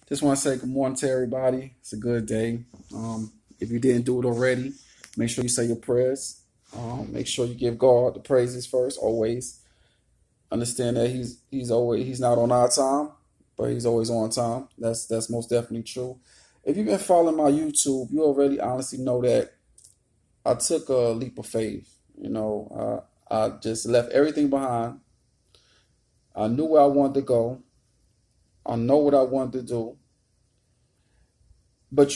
Just want to say good morning to everybody. It's a good day. If you didn't do it already, make sure you say your prayers. Make sure you give God the praises first. Always understand that he's not on our time, but he's always on time. That's most definitely true. If you've been following my YouTube, you already honestly know that I took a leap of faith. I just left everything behind. I knew where I wanted to go. I know what I wanted to do. But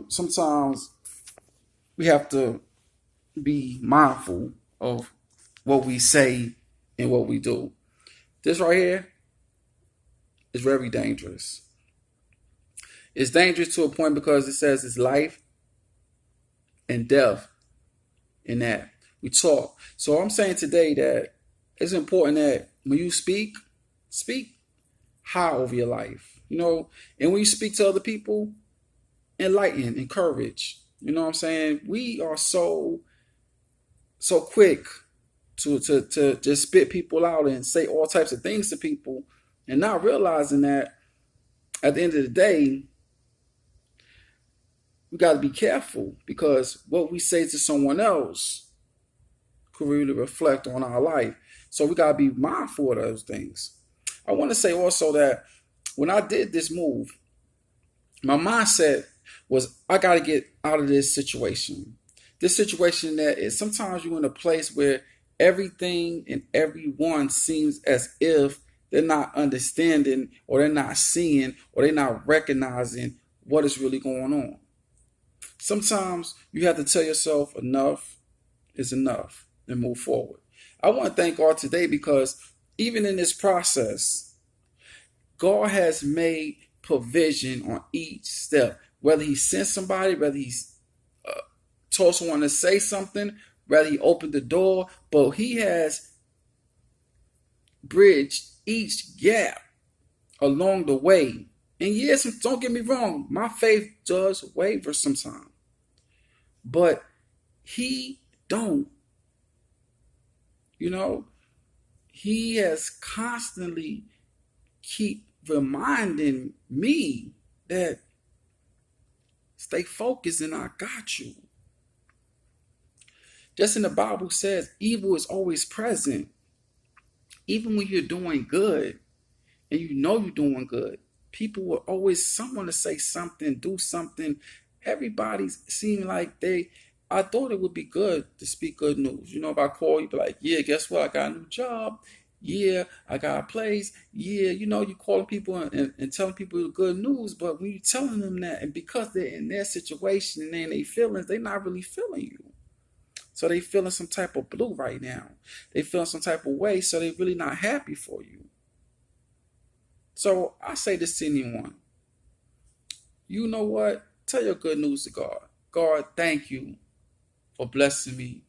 sometimes we have to be mindful of what we say and what we do. This right here is very dangerous. It's dangerous to a point because it says it's life and death in that we talk. So I'm saying today that it's important that when you speak high over your life. And when you speak to other people, enlighten, encourage. You know what I'm saying? We are so quick to just spit people out and say all types of things to people and not realizing that at the end of the day, we got to be careful because what we say to someone else could really reflect on our life. So we got to be mindful of those things. I want to say also that when I did this move, my mindset was I got to get out of this situation. This situation that is sometimes you're in a place where everything and everyone seems as if they're not understanding or they're not seeing or they're not recognizing what is really going on. Sometimes you have to tell yourself enough is enough and move forward. I want to thank God today because even in this process, God has made provision on each step. Whether He sent somebody, whether He's told someone to say something, whether He opened the door, but He has bridged each gap along the way. And yes, don't get me wrong, my faith does waver sometimes, but He don't. He has constantly keep reminding me that stay focused and I got you. Just in the Bible says evil is always present. Even when you're doing good and you know you're doing good, people will always someone to say something, do something. Everybody's seem like I thought it would be good to speak good news. If I call you, be like, yeah, guess what? I got a new job. Yeah, I got a place. Yeah, you calling people and telling people the good news, but when you're telling them that, and because they're in their situation and they're in their feelings, they're not really feeling you. So they feeling some type of blue right now. They feeling some type of way, so they really not happy for you. So I say this to anyone. You know what? Tell your good news to God. God, thank you for blessing me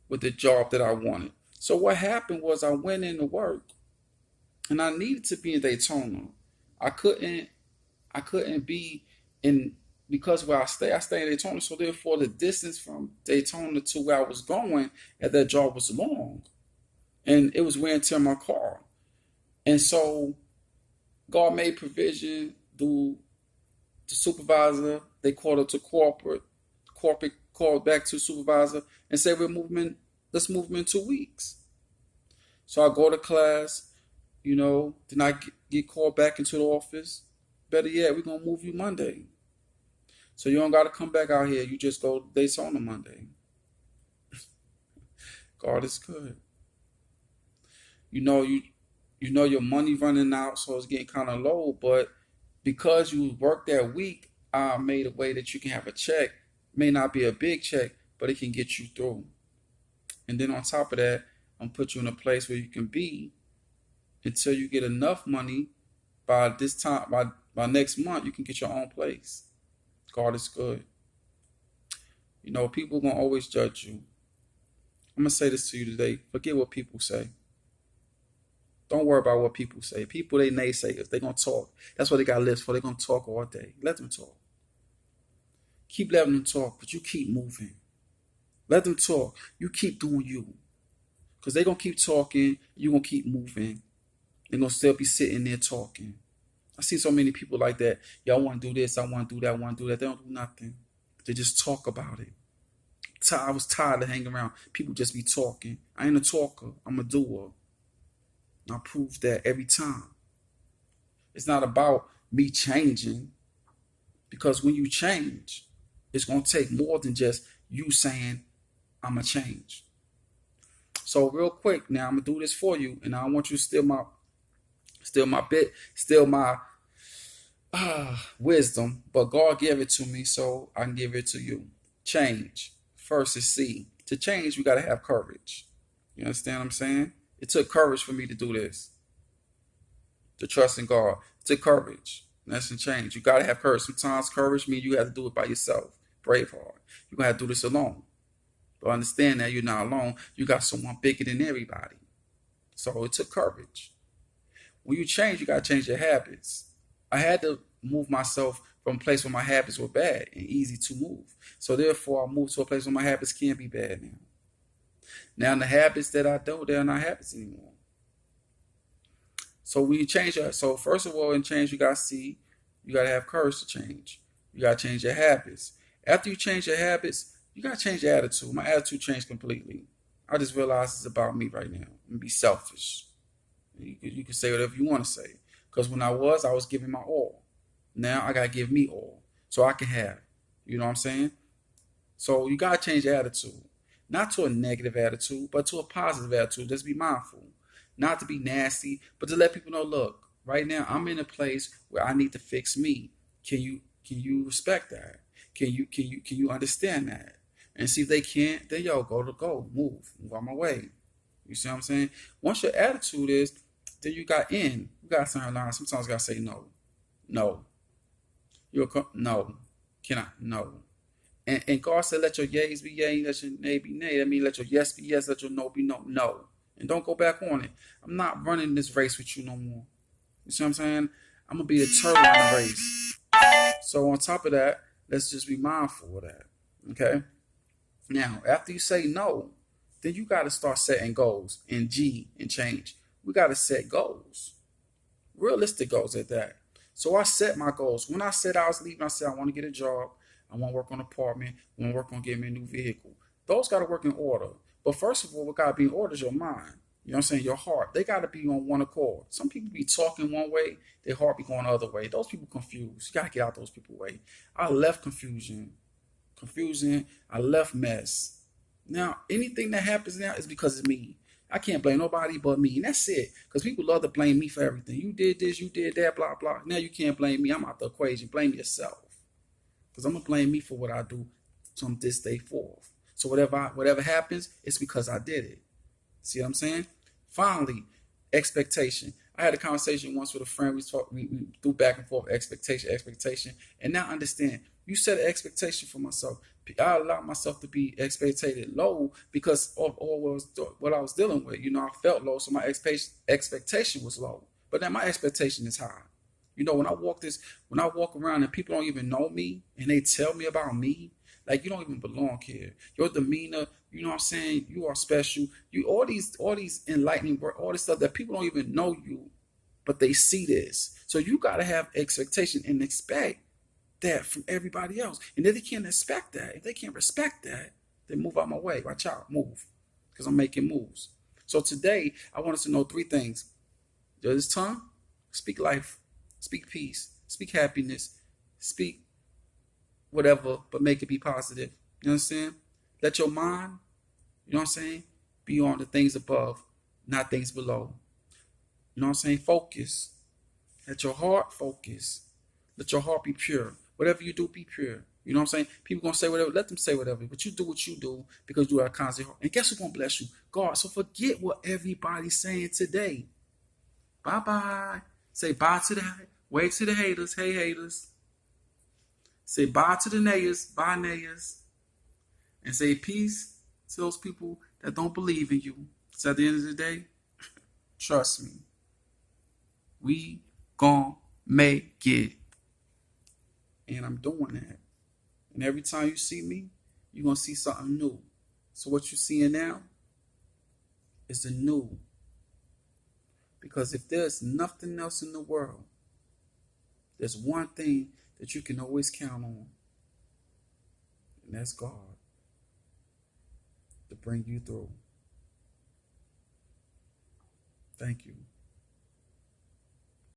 with the job that I wanted. So what happened was I went into work and I needed to be in Daytona. I couldn't be in because where I stay in Daytona. So therefore the distance from Daytona to where I was going at that job was long. And it was wearing tear my car. And so God made provision through the supervisor. They called it to corporate. Corporate called back to supervisor and said let's move them in 2 weeks. So I go to class, then I get called back into the office. Better yet, we're gonna move you Monday. So you don't gotta come back out here. You just go to Daytona Monday. God is good. You know your money running out, so it's getting kind of low. But because you worked that week, I made a way that you can have a check. May not be a big check, but it can get you through. And then on top of that, I'm put you in a place where you can be until you get enough money by this time by next month you can get your own place. God is good. People gonna always judge you. I'm gonna say this to you today. Forget what people say. Don't worry about what people say. People, they naysayers. They gonna talk. That's what they got lips for. They gonna talk all day. Let them talk. Keep letting them talk, but you keep moving. Let them talk. You keep doing you. Because they gonna keep talking. You gonna keep moving. They're gonna still be sitting there talking. I see so many people like that. Yeah, I want to do this, I want to do that, I want to do that. They don't do nothing. They just talk about it. I was tired of hanging around. People just be talking. I ain't a talker. I'm a doer. I prove that every time. It's not about me changing, because when you change, it's going to take more than just you saying, I'm going to change. So real quick, now I'm going to do this for you, and I want you to steal my wisdom, but God gave it to me, so I can give it to you. Change. First is C. To change, you got to have courage. You understand what I'm saying? It took courage for me to do this. To trust in God. It took courage. That's a change. You got to have courage. Sometimes courage means you have to do it by yourself. Brave heart. You're going to have to do this alone. But understand that you're not alone. You got someone bigger than everybody. So it took courage. When you change, you got to change your habits. I had to move myself from a place where my habits were bad and easy to move. So therefore, I moved to a place where my habits can't be bad now. Now the habits that I do, they're not habits anymore. So when you change that, so first of all, in change, you got to see, you got to have courage to change. You got to change your habits. After you change your habits, you got to change your attitude. My attitude changed completely. I just realized it's about me right now. I'm going to be selfish. You can say whatever you want to say. Because when I was giving my all. Now I got to give me all so I can have. You know what I'm saying? So you got to change your attitude. Not to a negative attitude, but to a positive attitude. Just be mindful. Not to be nasty, but to let people know, look, right now I'm in a place where I need to fix me. Can you respect that? Can you understand that? And see if they can't, then move on my way. You see what I'm saying? Once your attitude is, then you got certain lines. Sometimes you gotta say no. No. No. Can I? No. And God said, let your yeas be yea, let your nay be nay. That means let your yes be yes, let your no be no. No. And don't go back on it. I'm not running this race with you no more. You see what I'm saying? I'm going to be the turtle in the race. So on top of that, let's just be mindful of that. Okay? Now, after you say no, then you got to start setting goals. And G, and change. We got to set goals. Realistic goals at that. So I set my goals. When I said I was leaving, I said I want to get a job. I want to work on an apartment. I want to work on getting me a new vehicle. Those got to work in order. But first of all, what got to be in order is your mind. You know what I'm saying? Your heart. They got to be on one accord. Some people be talking one way, their heart be going the other way. Those people confused. You got to get out those people way. I left confusion. I left mess. Now, anything that happens now is because of me. I can't blame nobody but me. And that's it. Because people love to blame me for everything. You did this, you did that, blah, blah. Now you can't blame me. I'm out the equation. Blame yourself. Because I'm going to blame me for what I do from this day forth. So whatever happens, it's because I did it. See what I'm saying? Finally, expectation. I had a conversation once with a friend. We threw back and forth expectation. And now understand, you set an expectation for myself. I allowed myself to be expected low because of what I was dealing with. You know, I felt low, so my expectation was low. But then my expectation is high. You know, when I walk around and people don't even know me and they tell me about me, like you don't even belong here. Your demeanor, you know what I'm saying? You are special. You all these enlightening work, all this stuff that people don't even know you, but they see this. So you gotta have expectation and expect that from everybody else. And if they can't expect that, if they can't respect that, then move out my way. Watch out, move. Because I'm making moves. So today I want us to know 3 things. This tongue, speak life. Speak peace, speak happiness, speak whatever, but make it be positive. You know what I'm saying? Let your mind, you know what I'm saying, be on the things above, not things below. You know what I'm saying? Focus. Let your heart focus. Let your heart be pure. Whatever you do, be pure. You know what I'm saying? People going to say whatever. Let them say whatever. But you do what you do because you are a constant heart. And guess who's going to bless you? God. So forget what everybody's saying today. Bye-bye. Say bye to the wave to the haters. Hey, haters. Say bye to the nayers. Bye, nayers. And say peace to those people that don't believe in you. So at the end of the day, trust me. We gon' make it. And I'm doing that. And every time you see me, you're going to see something new. So what you're seeing now is the new. Because if there's nothing else in the world There's one thing that you can always count on, and that's God to bring you through. Thank you.